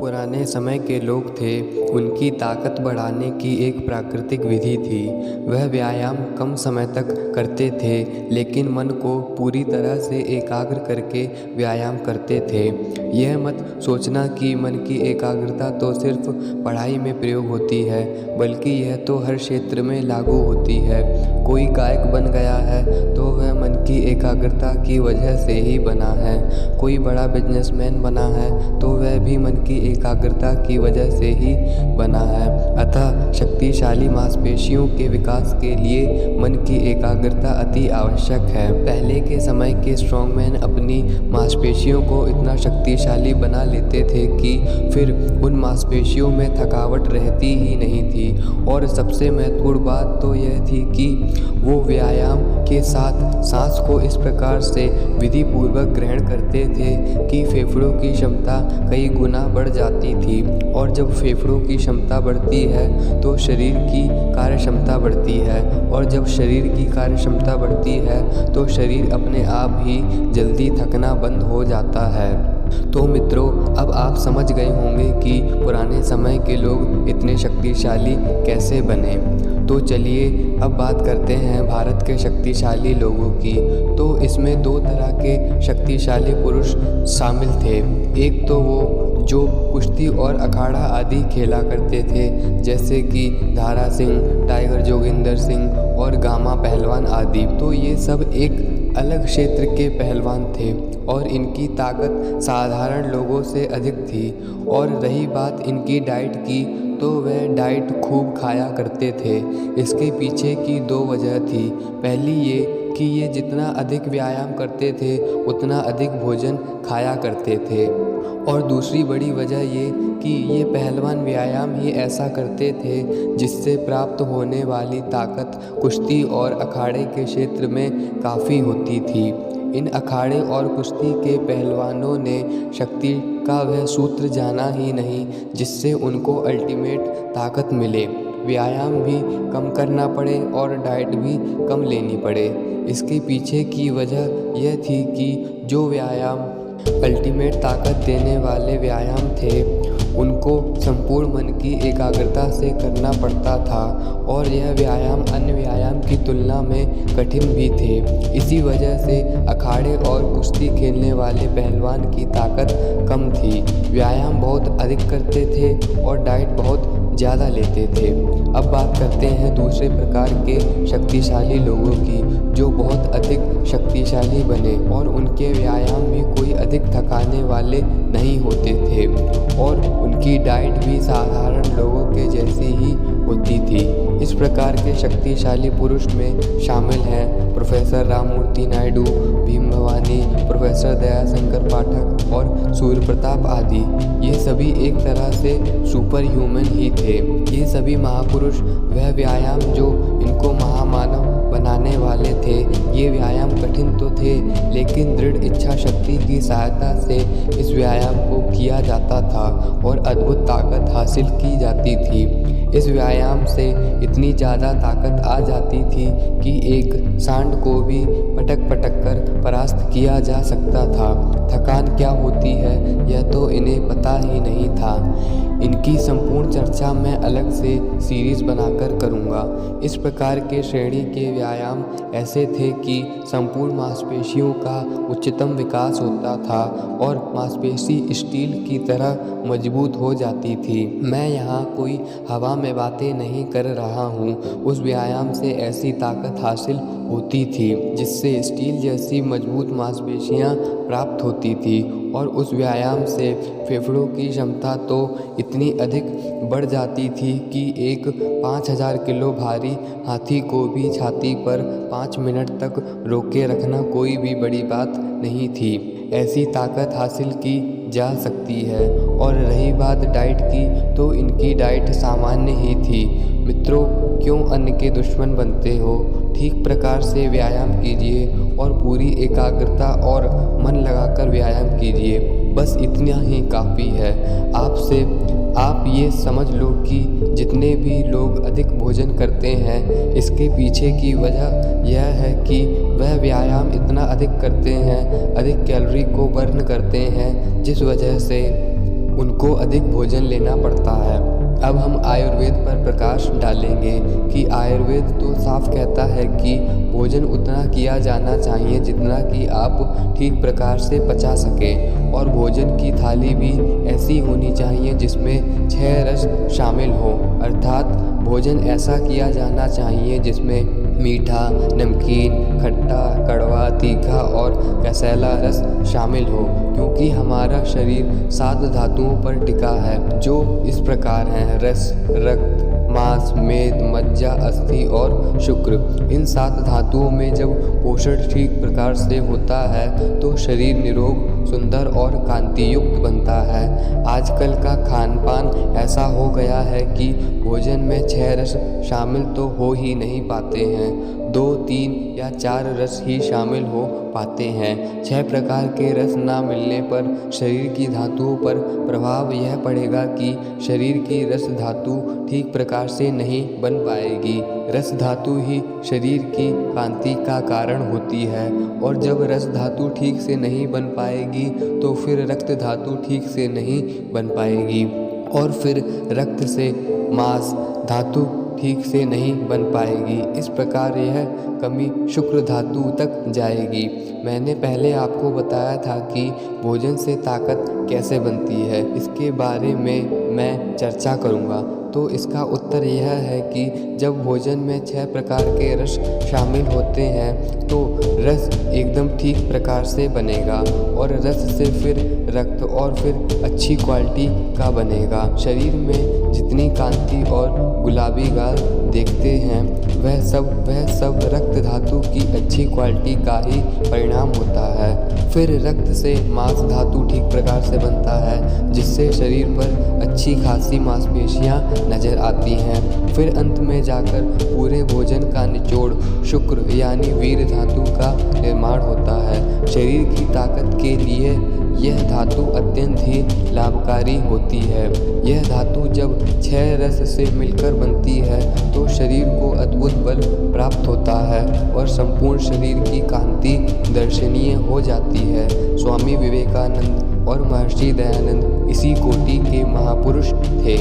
पुराने समय के लोग थे, उनकी ताकत बढ़ाने की एक प्राकृतिक विधि थी। वह व्यायाम कम समय तक करते थे, लेकिन मन को पूरी तरह से एकाग्र करके व्यायाम करते थे। यह मत सोचना कि मन की एकाग्रता तो सिर्फ पढ़ाई में प्रयोग होती है, बल्कि यह तो हर क्षेत्र में लागू होती है। कोई गायक बन गया है तो वह मन की एकाग्रता की वजह से ही बना है। कोई बड़ा बिजनेसमैन बना है तो वह भी मन की एकाग्रता की वजह से ही बना है। अतः शक्तिशाली मांसपेशियों के विकास के लिए मन की एकाग्रता अति आवश्यक है। पहले के समय के स्ट्रॉन्गमैन अपनी मांसपेशियों को इतना शक्तिशाली बना लेते थे कि फिर उन मांसपेशियों में थकावट रहती ही नहीं थी। और सबसे महत्वपूर्ण बात तो यह थी कि वो व्यायाम के साथ सांस को इस प्रकार से विधि पूर्वक ग्रहण करते थे कि फेफड़ों की क्षमता कई गुना बढ़ जाती थी। और जब फेफड़ों की क्षमता बढ़ती है तो शरीर की कार्य क्षमता बढ़ती है, और जब शरीर की कार्य क्षमता बढ़ती है तो शरीर अपने आप ही जल्दी थकना बंद हो जाता है। तो मित्रों, अब आप समझ गए होंगे कि पुराने समय के लोग इतने शक्तिशाली कैसे बने। तो चलिए अब बात करते हैं भारत के शक्तिशाली लोगों की। तो इसमें दो तरह के शक्तिशाली पुरुष शामिल थे। एक तो वो जो कुश्ती और अखाड़ा आदि खेला करते थे, जैसे कि दारा सिंह, टाइगर जोगिंदर सिंह और गामा पहलवान आदि। तो ये सब एक अलग क्षेत्र के पहलवान थे और इनकी ताकत साधारण लोगों से अधिक थी। और रही बात इनकी डाइट की, तो वह डाइट खूब खाया करते थे। इसके पीछे की दो वजह थी। पहली ये कि ये जितना अधिक व्यायाम करते थे उतना अधिक भोजन खाया करते थे, और दूसरी बड़ी वजह ये कि ये पहलवान व्यायाम ही ऐसा करते थे जिससे प्राप्त होने वाली ताकत कुश्ती और अखाड़े के क्षेत्र में काफ़ी होती थी। इन अखाड़े और कुश्ती के पहलवानों ने शक्ति का वह सूत्र जाना ही नहीं जिससे उनको अल्टीमेट ताकत मिले, व्यायाम भी कम करना पड़े और डाइट भी कम लेनी पड़े। इसके पीछे की वजह यह थी कि जो व्यायाम अल्टीमेट ताकत देने वाले व्यायाम थे उनको संपूर्ण मन की एकाग्रता से करना पड़ता था, और यह व्यायाम अन्य व्यायाम की तुलना में कठिन भी थे। इसी वजह से अखाड़े और कुश्ती खेलने वाले पहलवान की ताकत कम थी, व्यायाम बहुत अधिक करते थे और डाइट बहुत ज़्यादा लेते थे। अब बात करते हैं दूसरे प्रकार के शक्तिशाली लोगों की, जो बहुत अधिक शक्तिशाली बने और उनके व्यायाम भी कोई अधिक थकाने वाले नहीं होते थे, और उनकी डाइट भी साधारण लोगों के जैसी ही होती थी। इस प्रकार के शक्तिशाली पुरुष में शामिल हैं प्रोफेसर राममूर्ति नायडू, भीम भवानी, प्रोफेसर दयाशंकर पाठक और सूर्य प्रताप आदि। ये सभी एक तरह से सुपर ह्यूमन ही थे। ये सभी महापुरुष वह व्यायाम जो इनको महामानव बनाने वाले थे। ये व्यायाम कठिन तो थे, लेकिन दृढ़ इच्छा शक्ति की सहायता से इस व्यायाम को किया जाता था और अद्भुत ताकत हासिल की जाती थी। इस व्यायाम से इतनी ज़्यादा ताकत आ जाती थी कि एक सांड को भी पटक पटक कर परास्त किया जा सकता था। थकान क्या होती है यह तो इन्हें पता ही नहीं था। इनकी संपूर्ण चर्चा मैं अलग से सीरीज़ बनाकर करूँगा। इस प्रकार के श्रेणी के व्यायाम ऐसे थे कि संपूर्ण मांसपेशियों का उच्चतम विकास होता था और मांसपेशी स्टील की तरह मजबूत हो जाती थी। मैं यहाँ कोई हवा में बातें नहीं कर रहा हूँ। उस व्यायाम से ऐसी ताकत हासिल होती थी जिससे स्टील जैसी मजबूत मांसपेशियाँ प्राप्त होती थी, और उस व्यायाम से फेफड़ों की क्षमता तो इतनी अधिक बढ़ जाती थी कि एक 5000 किलो भारी हाथी को भी छाती पर 5 मिनट तक रोके रखना कोई भी बड़ी बात नहीं थी। ऐसी ताकत हासिल की जा सकती है। और रही बात डाइट की, तो इनकी डाइट सामान्य ही थी। मित्रों, क्यों अन्न के दुश्मन बनते हो? ठीक प्रकार से व्यायाम कीजिए और पूरी एकाग्रता और मन लगाकर व्यायाम कीजिए। बस इतना ही काफ़ी है। आप ये समझ लो कि जितने भी लोग अधिक भोजन करते हैं, इसके पीछे की वजह यह है कि वह व्यायाम इतना अधिक करते हैं, अधिक कैलोरी को बर्न करते हैं, जिस वजह से उनको अधिक भोजन लेना पड़ता है। अब हम आयुर्वेद पर प्रकाश डालेंगे कि आयुर्वेद तो साफ कहता है कि भोजन उतना किया जाना चाहिए जितना कि आप ठीक प्रकार से पचा सकें, और भोजन की थाली भी ऐसी होनी चाहिए जिसमें 6 रस शामिल हों, अर्थात भोजन ऐसा किया जाना चाहिए जिसमें मीठा, नमकीन, खट्टा, कड़वा, तीखा और कसैला रस शामिल हो, क्योंकि हमारा शरीर 7 धातुओं पर टिका है, जो इस प्रकार हैं: रस, रक्त, मांस, मेद, मज्जा, अस्थि और शुक्र। इन 7 धातुओं में जब पोषण ठीक प्रकार से होता है तो शरीर निरोग, सुंदर और कांतियुक्त बनता है। आजकल का खान पान ऐसा हो गया है कि भोजन में 6 रस शामिल तो हो ही नहीं पाते हैं, 2, 3 या 4 रस ही शामिल हो पाते हैं। 6 प्रकार के रस ना मिलने पर शरीर की धातुओं पर प्रभाव यह पड़ेगा कि शरीर की रस धातु ठीक प्रकार से नहीं बन पाएगी। रस धातु ही शरीर की कांति का कारण होती है, और जब रस धातु ठीक से नहीं बन पाएगी तो फिर रक्त धातु ठीक से नहीं बन पाएगी, और फिर रक्त से मांस धातु ठीक से नहीं बन पाएगी। इस प्रकार यह कमी शुक्र धातु तक जाएगी। मैंने पहले आपको बताया था कि भोजन से ताकत कैसे बनती है, इसके बारे में मैं चर्चा करूँगा। तो इसका उत्तर यह है कि जब भोजन में 6 प्रकार के रस शामिल होते हैं तो रस एकदम ठीक प्रकार से बनेगा, और रस से फिर रक्त और फिर अच्छी क्वालिटी का बनेगा। शरीर में जितनी कांति और गुलाबी गाल देखते हैं वह सब रक्त धातु की अच्छी क्वालिटी का ही परिणाम होता है। फिर रक्त से मांस धातु ठीक प्रकार से बनता है, जिससे शरीर पर अच्छी खासी मांसपेशियां नजर आती हैं। फिर अंत में जाकर पूरे भोजन का निचोड़ शुक्र यानी वीर धातु का निर्माण होता है। शरीर की ताकत के लिए यह धातु अत्यंत ही लाभकारी होती है। यह धातु जब 6 रस से मिलकर बनती है तो शरीर को अद्भुत बल प्राप्त होता है और संपूर्ण शरीर की कांति दर्शनीय हो जाती है। स्वामी विवेकानंद और महर्षि दयानंद इसी कोटि के महापुरुष थे।